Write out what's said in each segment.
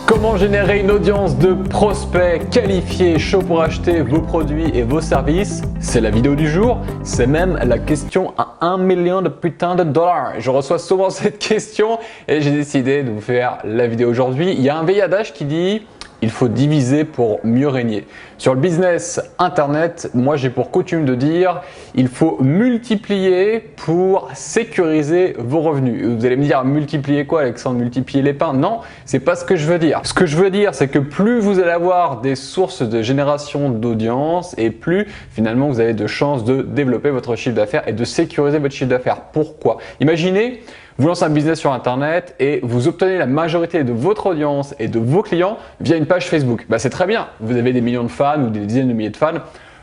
Comment générer une audience de prospects qualifiés, chauds pour acheter vos produits et vos services? C'est la vidéo du jour, c'est même la question à 1 million de putain de dollars. Je reçois souvent cette question et j'ai décidé de vous faire la vidéo aujourd'hui. Il y a un vieil adage qui dit il faut diviser pour mieux régner. Sur le business internet, moi j'ai pour coutume de dire il faut multiplier pour sécuriser vos revenus. Vous allez me dire multiplier quoi, Alexandre? Multiplier les pains? Non, c'est pas ce que je veux dire. Ce que je veux dire, c'est que plus vous allez avoir des sources de génération d'audience et plus finalement vous avez de chances de développer votre chiffre d'affaires et de sécuriser votre chiffre d'affaires. Pourquoi? Imaginez, vous lancez un business sur internet et vous obtenez la majorité de votre audience et de vos clients via une page Facebook. C'est très bien, vous avez des millions de fans ou des dizaines de milliers de fans.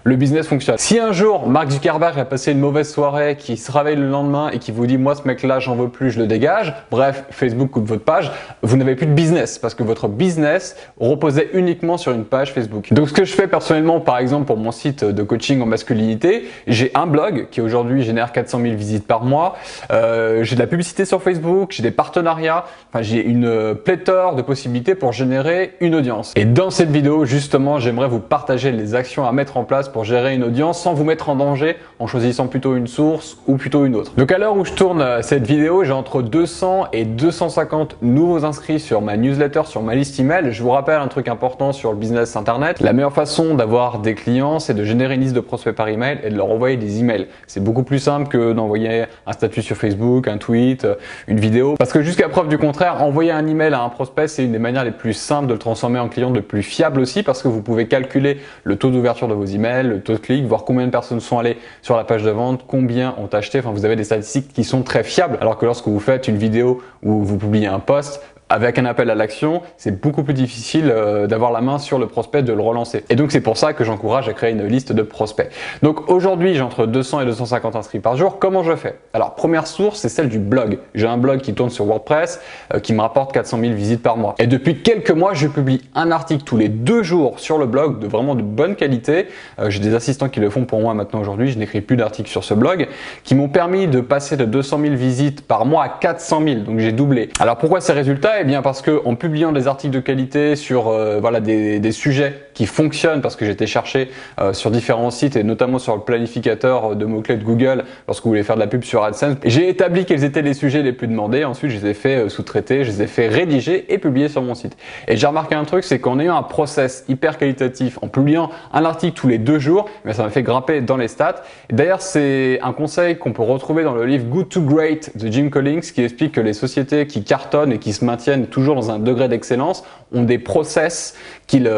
Le business fonctionne. Si un jour Mark Zuckerberg a passé une mauvaise soirée, qui se réveille le lendemain et qui vous dit moi ce mec là j'en veux plus, je le dégage, bref, Facebook coupe votre page, vous n'avez plus de business parce que votre business reposait uniquement sur une page Facebook. Donc ce que je fais personnellement, par exemple pour mon site de coaching en masculinité, j'ai un blog qui aujourd'hui génère 400 000 visites par mois, j'ai de la publicité sur Facebook, j'ai des partenariats, j'ai une pléthore de possibilités pour générer une audience. Et dans cette vidéo justement, j'aimerais vous partager les actions à mettre en place pour gérer une audience sans vous mettre en danger en choisissant plutôt une source ou plutôt une autre. Donc à l'heure où je tourne cette vidéo, j'ai entre 200 et 250 nouveaux inscrits sur ma newsletter, sur ma liste email. Je vous rappelle un truc important sur le business internet. La meilleure façon d'avoir des clients, c'est de générer une liste de prospects par email et de leur envoyer des emails. C'est beaucoup plus simple que d'envoyer un statut sur Facebook, un tweet, une vidéo. Parce que jusqu'à preuve du contraire, envoyer un email à un prospect, c'est une des manières les plus simples de le transformer en client, de plus fiable aussi, parce que vous pouvez calculer le taux d'ouverture de vos emails, le taux de clic, voir combien de personnes sont allées sur la page de vente, combien ont acheté. Vous avez des statistiques qui sont très fiables. Alors que lorsque vous faites une vidéo ou vous publiez un post, avec un appel à l'action, c'est beaucoup plus difficile d'avoir la main sur le prospect, de le relancer. Et donc c'est pour ça que j'encourage à créer une liste de prospects. Donc aujourd'hui, j'ai entre 200 et 250 inscrits par jour. Comment je fais? Alors première source, c'est celle du blog. J'ai un blog qui tourne sur WordPress qui me rapporte 400 000 visites par mois. Et depuis quelques mois, je publie un article tous les 2 jours sur le blog de vraiment de bonne qualité. J'ai des assistants qui le font pour moi maintenant aujourd'hui. Je n'écris plus d'articles sur ce blog qui m'ont permis de passer de 200 000 visites par mois à 400 000. Donc j'ai doublé. Alors pourquoi ces résultats? Eh bien parce que en publiant des articles de qualité sur des sujets qui fonctionnent, parce que j'ai été chercher sur différents sites et notamment sur le planificateur de mots-clés de Google lorsque vous voulez faire de la pub sur AdSense, j'ai établi quels étaient les sujets les plus demandés. Ensuite, je les ai fait sous-traiter, je les ai fait rédiger et publier sur mon site. Et j'ai remarqué un truc, c'est qu'en ayant un process hyper qualitatif, en publiant un article tous les 2 jours, ça m'a fait grimper dans les stats. D'ailleurs, c'est un conseil qu'on peut retrouver dans le livre Good to Great de Jim Collins qui explique que les sociétés qui cartonnent et qui se maintiennent toujours dans un degré d'excellence ont des process qu'ils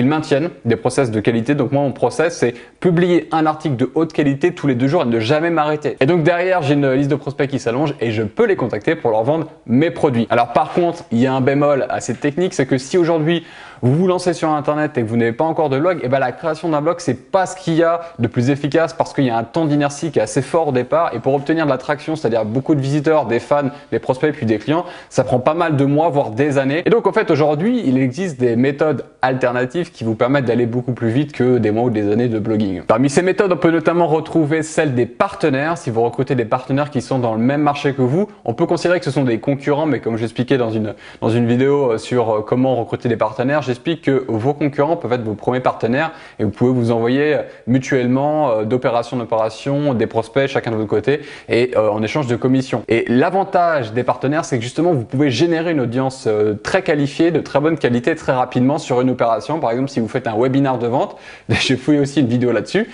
maintiennent, des process de qualité. Donc moi, mon process, c'est publier un article de haute qualité tous les 2 jours et ne jamais m'arrêter. Et donc derrière, j'ai une liste de prospects qui s'allonge et je peux les contacter pour leur vendre mes produits. Alors par contre, il y a un bémol à cette technique, c'est que si aujourd'hui vous vous lancez sur internet et que vous n'avez pas encore de blog, la création d'un blog, c'est pas ce qu'il y a de plus efficace parce qu'il y a un temps d'inertie qui est assez fort au départ, et pour obtenir de l'attraction, c'est-à-dire beaucoup de visiteurs, des fans, des prospects puis des clients, ça prend pas mal de mois, voire des années. Et donc en fait aujourd'hui, il existe des méthodes alternatives qui vous permettent d'aller beaucoup plus vite que des mois ou des années de blogging. Parmi ces méthodes, on peut notamment retrouver celle des partenaires. Si vous recrutez des partenaires qui sont dans le même marché que vous, on peut considérer que ce sont des concurrents, mais comme j'expliquais dans une vidéo sur comment recruter des partenaires, j'explique que vos concurrents peuvent être vos premiers partenaires et vous pouvez vous envoyer mutuellement d'opération en opération des prospects chacun de votre côté et en échange de commissions. Et l'avantage des partenaires, c'est que justement vous pouvez générer une audience très qualifiée, de très bonne qualité très rapidement sur une opération. Par exemple, si vous faites un webinaire de vente, j'ai fouillé aussi une vidéo là-dessus,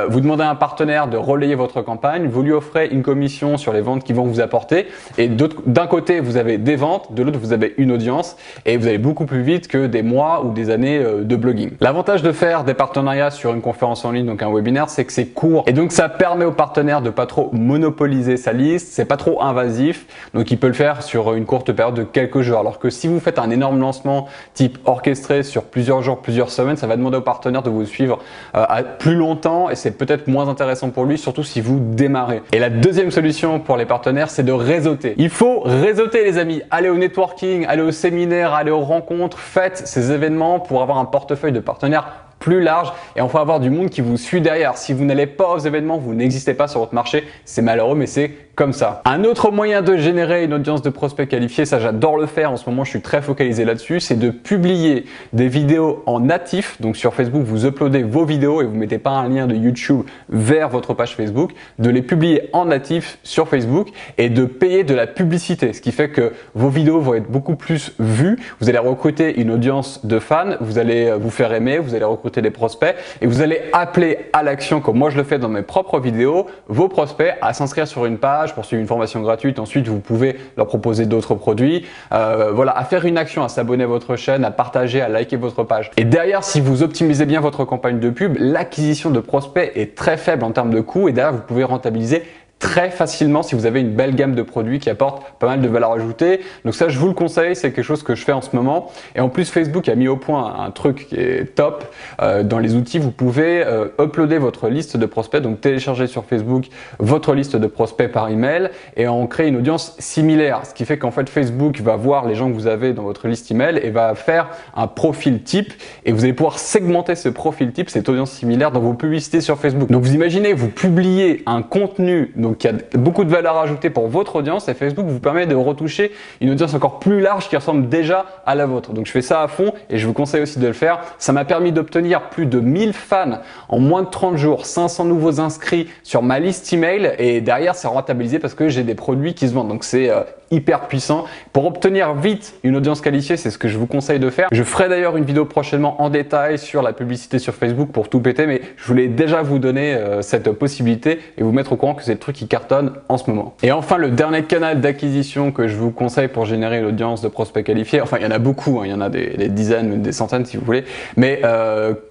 vous demandez à un partenaire de relayer votre campagne, vous lui offrez une commission sur les ventes qu'ils vont vous apporter et d'un côté vous avez des ventes, de l'autre vous avez une audience et vous allez beaucoup plus vite que des mois ou des années de blogging. L'avantage de faire des partenariats sur une conférence en ligne, donc un webinaire, c'est que c'est court et donc ça permet au partenaire de pas trop monopoliser sa liste, c'est pas trop invasif, donc il peut le faire sur une courte période de quelques jours. Alors que si vous faites un énorme lancement type orchestré sur plusieurs jours, plusieurs semaines, ça va demander au partenaire de vous suivre à plus longtemps et c'est peut-être moins intéressant pour lui, surtout si vous démarrez. Et la deuxième solution pour les partenaires, c'est de réseauter. Il faut réseauter les amis, allez au networking, allez au séminaire, allez aux rencontres, faites ces événements pour avoir un portefeuille de partenaires plus large et enfin avoir du monde qui vous suit derrière. Si vous n'allez pas aux événements, vous n'existez pas sur votre marché, c'est malheureux mais c'est comme ça. Un autre moyen de générer une audience de prospects qualifiés, ça j'adore le faire, en ce moment je suis très focalisé là-dessus, c'est de publier des vidéos en natif. Donc sur Facebook, vous uploadez vos vidéos et vous mettez pas un lien de YouTube vers votre page Facebook, de les publier en natif sur Facebook et de payer de la publicité, ce qui fait que vos vidéos vont être beaucoup plus vues, vous allez recruter une audience de fans, vous allez vous faire aimer, vous allez recruter des prospects et vous allez appeler à l'action, comme moi je le fais dans mes propres vidéos, vos prospects à s'inscrire sur une page pour suivre une formation gratuite. Ensuite, vous pouvez leur proposer d'autres produits, voilà, à faire une action, à s'abonner à votre chaîne, à partager, à liker votre page. Et derrière, si vous optimisez bien votre campagne de pub, l'acquisition de prospects est très faible en termes de coûts et derrière, vous pouvez rentabiliser très facilement si vous avez une belle gamme de produits qui apportent pas mal de valeur ajoutée. Donc ça, je vous le conseille, c'est quelque chose que je fais en ce moment. Et en plus, Facebook a mis au point un truc qui est top. Dans les outils, vous pouvez uploader votre liste de prospects, donc télécharger sur Facebook votre liste de prospects par email et en créer une audience similaire. Ce qui fait qu'en fait, Facebook va voir les gens que vous avez dans votre liste email et va faire un profil type et vous allez pouvoir segmenter ce profil type, cette audience similaire dans vos publicités sur Facebook. Donc vous imaginez, vous publiez un contenu donc il y a beaucoup de valeur ajoutée pour votre audience et Facebook vous permet de retoucher une audience encore plus large qui ressemble déjà à la vôtre. Donc je fais ça à fond et je vous conseille aussi de le faire. Ça m'a permis d'obtenir plus de 1000 fans en moins de 30 jours, 500 nouveaux inscrits sur ma liste email et derrière c'est rentabilisé parce que j'ai des produits qui se vendent. Donc c'est hyper puissant. Pour obtenir vite une audience qualifiée, c'est ce que je vous conseille de faire. Je ferai d'ailleurs une vidéo prochainement en détail sur la publicité sur Facebook pour tout péter, mais je voulais déjà vous donner cette possibilité et vous mettre au courant que c'est le truc qui cartonne en ce moment. Et enfin, le dernier canal d'acquisition que je vous conseille pour générer l'audience de prospects qualifiés, enfin il y en a beaucoup, hein, il y en a des dizaines, des centaines si vous voulez, mais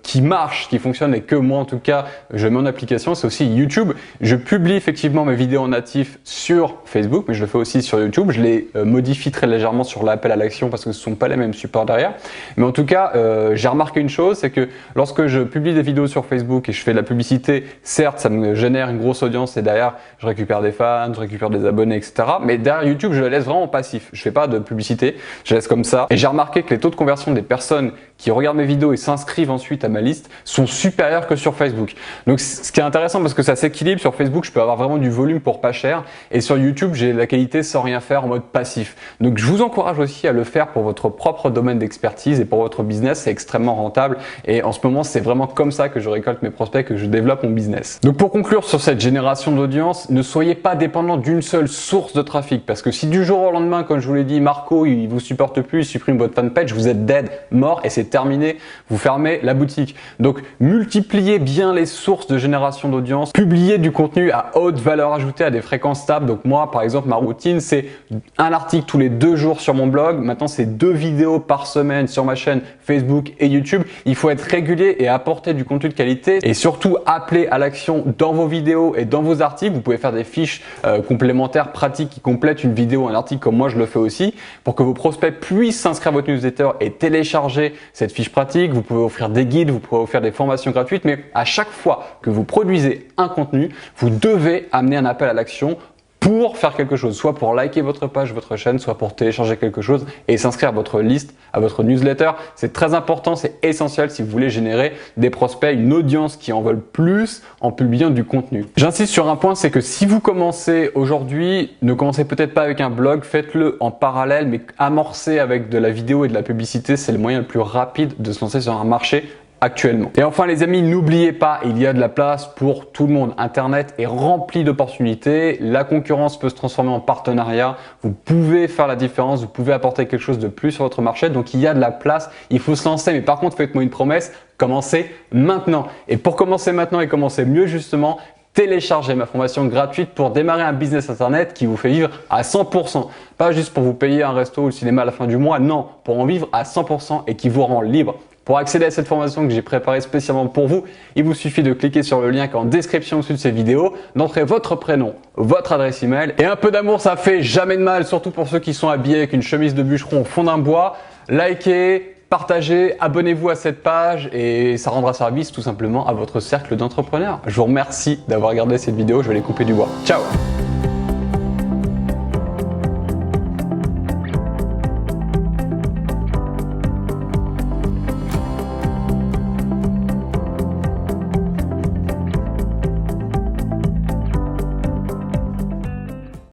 qui marche, qui fonctionne et que moi en tout cas je mets en application, c'est aussi YouTube. Je publie effectivement mes vidéos en natif sur Facebook, mais je le fais aussi sur YouTube. Je les modifie très légèrement sur l'appel à l'action parce que ce ne sont pas les mêmes supports derrière. Mais en tout cas, j'ai remarqué une chose, c'est que lorsque je publie des vidéos sur Facebook et je fais de la publicité, certes, ça me génère une grosse audience et derrière, je récupère des fans, je récupère des abonnés, etc. Mais derrière YouTube, je le laisse vraiment passif. Je fais pas de publicité, je laisse comme ça. Et j'ai remarqué que les taux de conversion des personnes qui regardent mes vidéos et s'inscrivent ensuite à ma liste sont supérieurs que sur Facebook. Donc, ce qui est intéressant parce que ça s'équilibre. Sur Facebook, je peux avoir vraiment du volume pour pas cher. Et sur YouTube, j'ai la qualité sans rien faire en mode passif. Donc, je vous encourage aussi à le faire pour votre propre domaine d'expertise et pour votre business. C'est extrêmement rentable. Et en ce moment, c'est vraiment comme ça que je récolte mes prospects, que je développe mon business. Donc, pour conclure sur cette génération d'audience, ne soyez pas dépendant d'une seule source de trafic. Parce que si du jour au lendemain, comme je vous l'ai dit, Marco, il vous supporte plus, il supprime votre fanpage, vous êtes dead, mort et c'est terminé. Vous fermez la boutique. Donc, multipliez bien les sources de génération d'audience. Publiez du contenu à haute valeur ajoutée à des fréquences stables. Donc, moi, par exemple, ma routine, c'est un article tous les 2 jours sur mon blog. Maintenant, c'est 2 vidéos par semaine sur ma chaîne Facebook et YouTube. Il faut être régulier et apporter du contenu de qualité et surtout appeler à l'action dans vos vidéos et dans vos articles. Vous pouvez faire des fiches complémentaires pratiques qui complètent une vidéo ou un article comme moi je le fais aussi pour que vos prospects puissent s'inscrire à votre newsletter et télécharger cette fiche pratique. Vous pouvez offrir des guides, vous pouvez offrir des formations gratuites, mais à chaque fois que vous produisez un contenu, vous devez amener un appel à l'action pour faire quelque chose, soit pour liker votre page, votre chaîne, soit pour télécharger quelque chose et s'inscrire à votre liste, à votre newsletter. C'est très important, c'est essentiel si vous voulez générer des prospects, une audience qui en veulent plus en publiant du contenu. J'insiste sur un point, c'est que si vous commencez aujourd'hui, ne commencez peut-être pas avec un blog, faites-le en parallèle, mais amorcez avec de la vidéo et de la publicité, c'est le moyen le plus rapide de se lancer sur un marché actuellement. Et enfin les amis, n'oubliez pas, il y a de la place pour tout le monde. Internet est rempli d'opportunités, la concurrence peut se transformer en partenariat, vous pouvez faire la différence, vous pouvez apporter quelque chose de plus sur votre marché, donc il y a de la place, il faut se lancer. Mais par contre, faites-moi une promesse, commencez maintenant. Et pour commencer maintenant et commencer mieux justement, téléchargez ma formation gratuite pour démarrer un business internet qui vous fait vivre à 100%. Pas juste pour vous payer un resto ou le cinéma à la fin du mois, non, pour en vivre à 100% et qui vous rend libre. Pour accéder à cette formation que j'ai préparée spécialement pour vous, il vous suffit de cliquer sur le lien qui est en description au-dessus de cette vidéo, d'entrer votre prénom, votre adresse email et un peu d'amour, ça fait jamais de mal, surtout pour ceux qui sont habillés avec une chemise de bûcheron au fond d'un bois. Likez, partagez, abonnez-vous à cette page et ça rendra service tout simplement à votre cercle d'entrepreneurs. Je vous remercie d'avoir regardé cette vidéo, je vais aller couper du bois. Ciao!